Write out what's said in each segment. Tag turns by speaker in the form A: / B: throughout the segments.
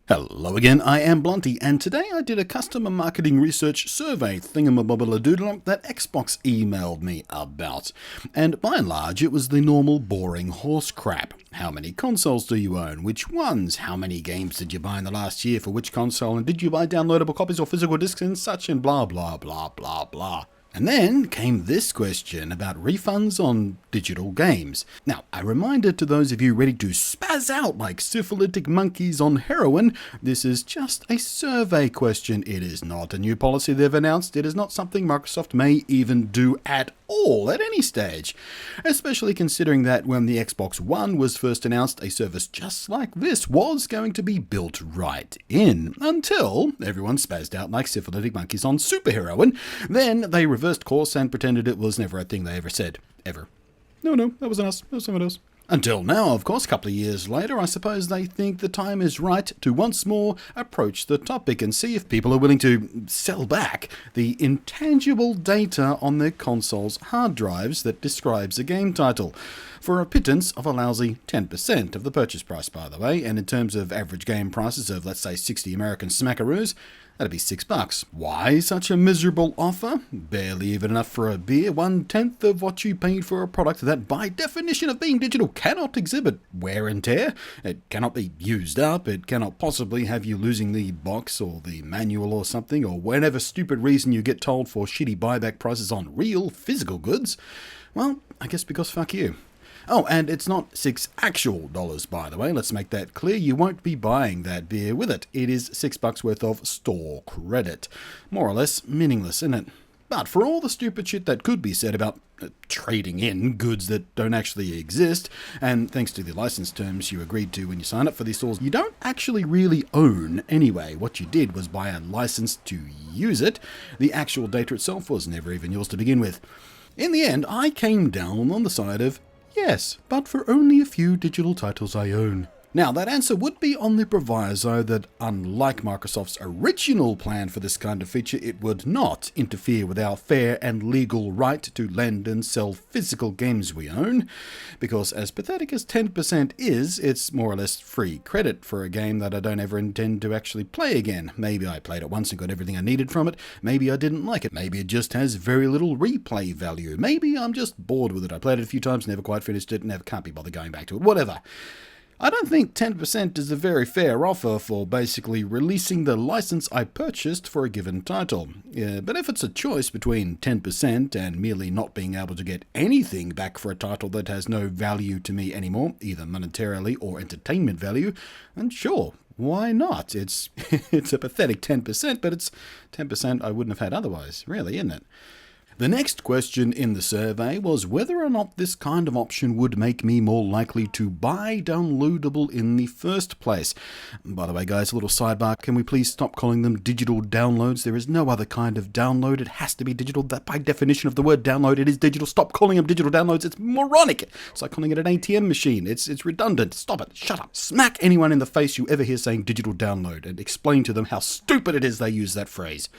A: Hello again, I am Blunty, and today I did a customer marketing research survey thingamabobbledoodle that Xbox emailed me about. And by and large, it was the normal boring horse crap. How many consoles do you own? Which ones? How many games did you buy in the last year for which console? And did you buy downloadable copies or physical discs and such, and blah blah blah blah blah. And then came this question about refunds on digital games. Now, a reminder to those of you ready to spaz out like syphilitic monkeys on heroin, this is just a survey question. It is not a new policy they've announced. It is not something Microsoft may even do at all at any stage. Especially considering that when the Xbox One was first announced, a service just like this was going to be built right in. Until everyone spazzed out like syphilitic monkeys on superheroin. Then they reversed course and pretended it was never a thing they ever said. Ever. No, that wasn't us. That was someone else. Until now, of course, a couple of years later, I suppose they think the time is right to once more approach the topic and see if people are willing to sell back the intangible data on their console's hard drives that describes a game title. For a pittance of a lousy 10% of the purchase price, by the way, and in terms of average game prices of, let's say, 60 American smackaroos, that'd be $6. Why such a miserable offer? Barely even enough for a beer, 1/10 of what you paid for a product that, by definition of being digital, cannot exhibit wear and tear. It cannot be used up. It cannot possibly have you losing the box or the manual or something, or whatever stupid reason you get told for shitty buyback prices on real physical goods. Well, I guess because fuck you. Oh, and it's not $6 actual dollars, by the way. Let's make that clear. You won't be buying that beer with it. It is $6 worth of store credit. More or less meaningless, isn't it? But for all the stupid shit that could be said about trading in goods that don't actually exist, and thanks to the license terms you agreed to when you signed up for these stores, you don't actually really own anyway. What you did was buy a license to use it. The actual data itself was never even yours to begin with. In the end, I came down on the side of yes, but for only a few digital titles I own. Now, that answer would be on the proviso that, unlike Microsoft's original plan for this kind of feature, it would not interfere with our fair and legal right to lend and sell physical games we own, because as pathetic as 10% is, it's more or less free credit for a game that I don't ever intend to actually play again. Maybe I played it once and got everything I needed from it, maybe I didn't like it, maybe it just has very little replay value, maybe I'm just bored with it. I played it a few times, never quite finished it, never can't be bothered going back to it, whatever. I don't think 10% is a very fair offer for basically releasing the license I purchased for a given title. But if it's a choice between 10% and merely not being able to get anything back for a title that has no value to me anymore, either monetarily or entertainment value, then sure, why not? It's a pathetic 10%, but it's 10% I wouldn't have had otherwise, really, isn't it? The next question in the survey was whether or not this kind of option would make me more likely to buy downloadable in the first place. By the way, guys, a little sidebar, can we please stop calling them digital downloads? There is no other kind of download. It has to be digital. That, by definition of the word download, it is digital. Stop calling them digital downloads. It's moronic. It's like calling it an ATM machine. It's redundant. Stop it. Shut up. Smack anyone in the face you ever hear saying digital download and explain to them how stupid it is they use that phrase.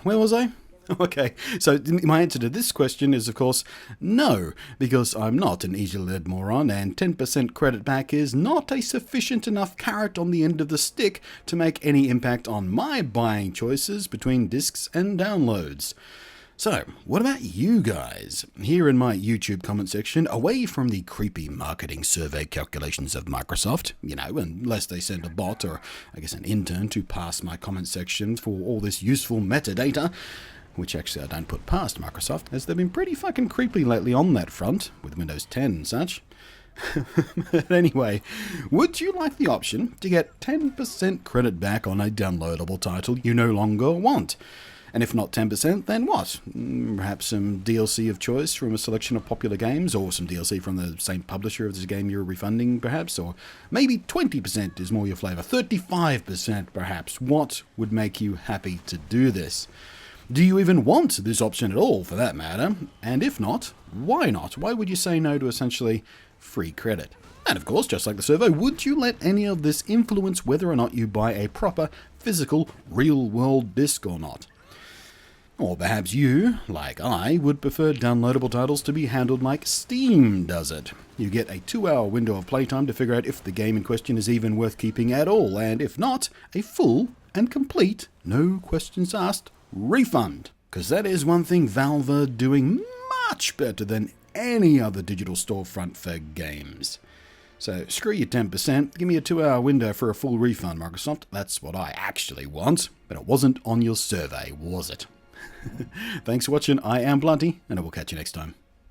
A: Where was I? Okay, so my answer to this question is, of course, no, because I'm not an easily-led moron, and 10% credit back is not a sufficient enough carrot on the end of the stick to make any impact on my buying choices between discs and downloads. So, what about you guys? Here in my YouTube comment section, away from the creepy marketing survey calculations of Microsoft, unless they send a bot or, I guess, an intern to pass my comment section for all this useful metadata, which actually I don't put past Microsoft, as they've been pretty fucking creepy lately on that front, with Windows 10 and such. But anyway, would you like the option to get 10% credit back on a downloadable title you no longer want? And if not 10%, then what? Perhaps some DLC of choice from a selection of popular games, or some DLC from the same publisher of this game you're refunding, perhaps? Or maybe 20% is more your flavour, 35% perhaps. What would make you happy to do this? Do you even want this option at all, for that matter? And if not, why not? Why would you say no to essentially free credit? And of course, just like the survey, would you let any of this influence whether or not you buy a proper, physical, real-world disc or not? Or perhaps you, like I, would prefer downloadable titles to be handled like Steam does it. You get a 2-hour window of playtime to figure out if the game in question is even worth keeping at all, and if not, a full and complete, no questions asked, refund. Because that is one thing Valve are doing much better than any other digital storefront for games. So screw your 10%, give me a 2-hour window for a full refund, Microsoft. That's what I actually want, but it wasn't on your survey, was it? Thanks for watching, I am Blunty, and I will catch you next time.